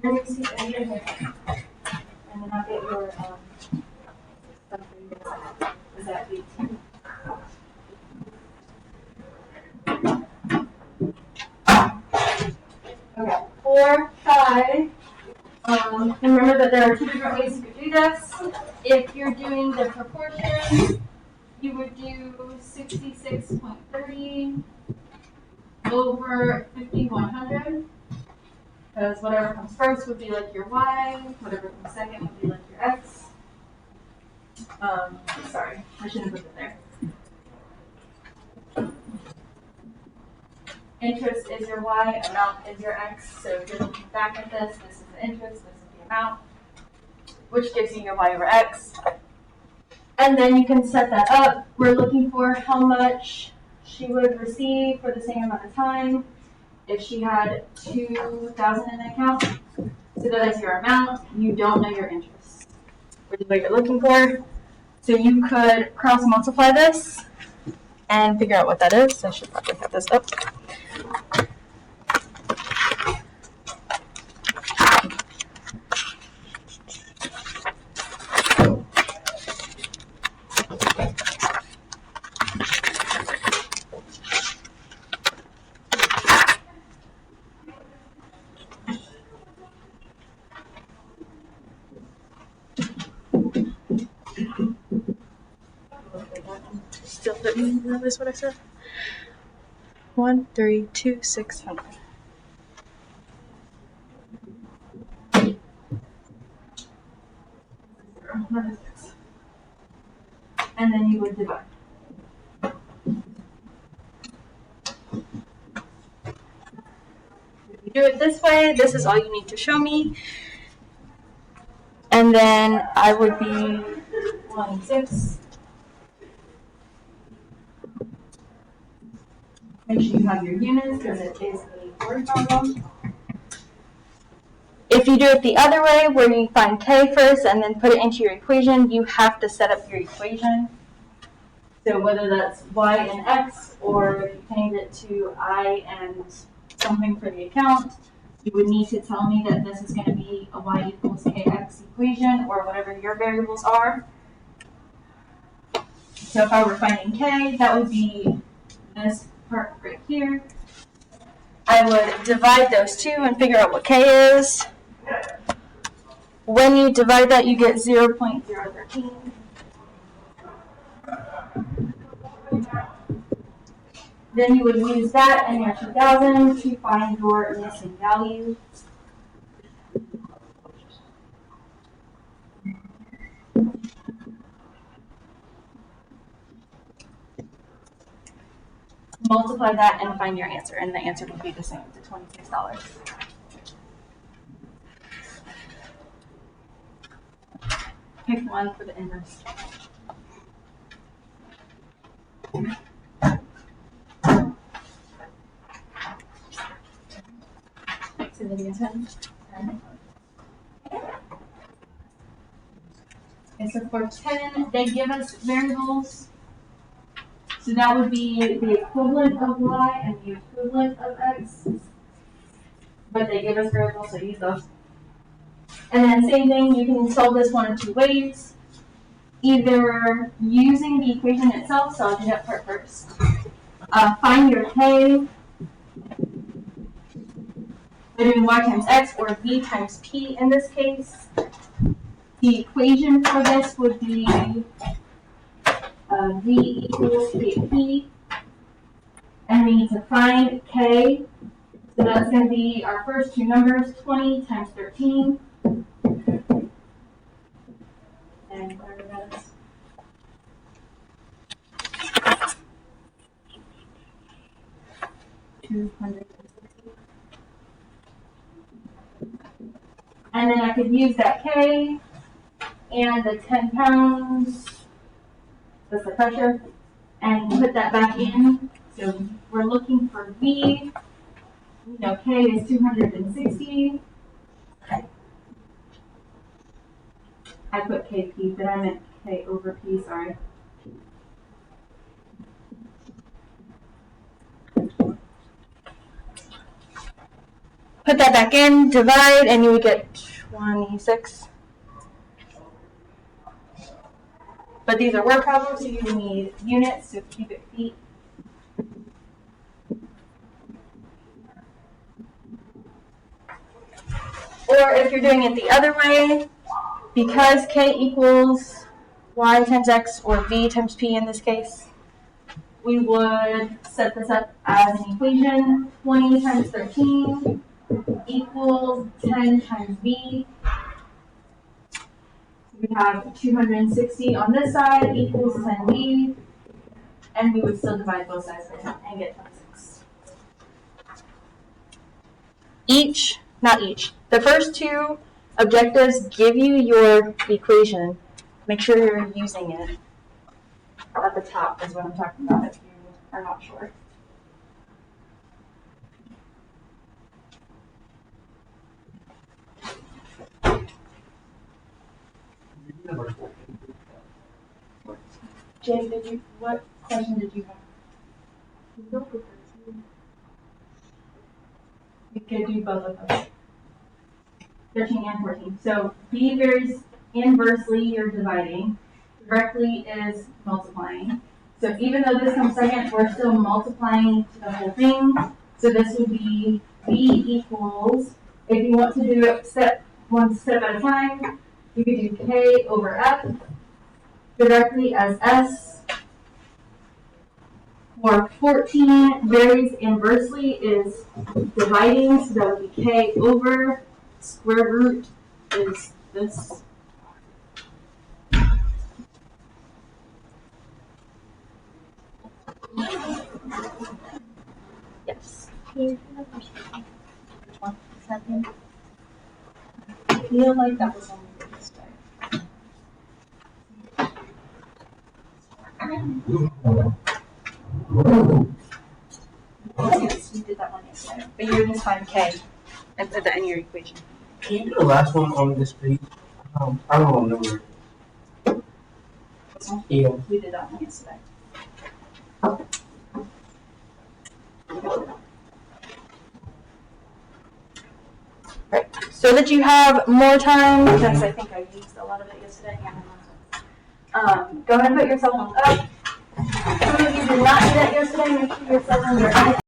You're going to see it here. And then I'll get your stuff for you. Is that 18? Okay, 4, 5. Remember that there are 2 different ways you could do this. If you're doing the proportions, you would do 66.30 over 5,100. Because whatever comes first would be like your y, whatever comes second would be like your x. Sorry, I shouldn't have put that there. Interest is your y, amount is your x. So if you're looking back at this, this is the interest, this is the amount, which gives you your y over x. And then you can set that up. We're looking for how much she would receive for the same amount of time if she had 2,000 in the account. So that is your amount. You don't know your interest, which is what you're looking for. So you could cross multiply this and figure out what that is. I should probably have this up. Still 30. That is what I said. 1,326,000. And then you would divide. If you do it this way, this is all you need to show me. And then I would be 26. Make sure you have your units because it is a word problem. If you do it the other way, where you find k first and then put it into your equation, you have to set up your equation. So whether that's y and x, or if you change it to I and something for the account, you would need to tell me that this is going to be a y equals kx equation, or whatever your variables are. So if I were finding k, that would be this part right here. I would divide those two and figure out what k is. When you divide that, you get 0.013. Then you would use that and your 2,000 to find your missing value. Multiply that and find your answer, and the answer would be the same, the $26. Pick one for the inverse. So then you 10. Okay, so for 10, they give us variables. So that would be the equivalent of y and the equivalent of x. But they give us variables, so use those. And then same thing, you can solve this one of two ways. Either using the equation itself, so I'll do that part first. Find your k by doing y times x, or v times p in this case. The equation for this would be v equals kp, and we need to find k. So that's going to be our first two numbers, 20 times 13. And whatever that is. And then I could use that K and the 10 pounds, that's the pressure, and put that back in. So we're looking for V. You know, K is 260. I put KP, but I meant K over P, sorry. put that back in, divide, and you would get 26. But these are word problems, so you need units, so cubic feet. Or if you're doing it the other way, because k equals y times x, or v times p in this case, we would set this up as an equation. 20 times 13 equals 10 times v. We have 260 on this side equals 10v, and we would still divide both sides and get 26. The first two objectives give you your equation. Make sure you're using it. At the top is what I'm talking about if you are not sure. Jay, what question did you have? You could do both of those. 13 and 14. So B varies inversely, you're dividing. Directly is multiplying. So even though this comes second, we're still multiplying to the whole thing. So this would be B equals, if you want to do it one step at a time, you could do K over F directly as S. For 14, varies inversely is dividing, so that would be K over square root is this. Yes. Which one? Second. I feel like that was only this way. Yes, we did that one yesterday. But you're going to find K at the end of your equation. Can you do the last one on this page? I don't remember. This one? Yeah. We did that one yesterday. Right. So that you have more time, because I think I used a lot of it yesterday. Go ahead and put your cell phones up. Some of you did not do that yesterday. Make sure your cell phones are up.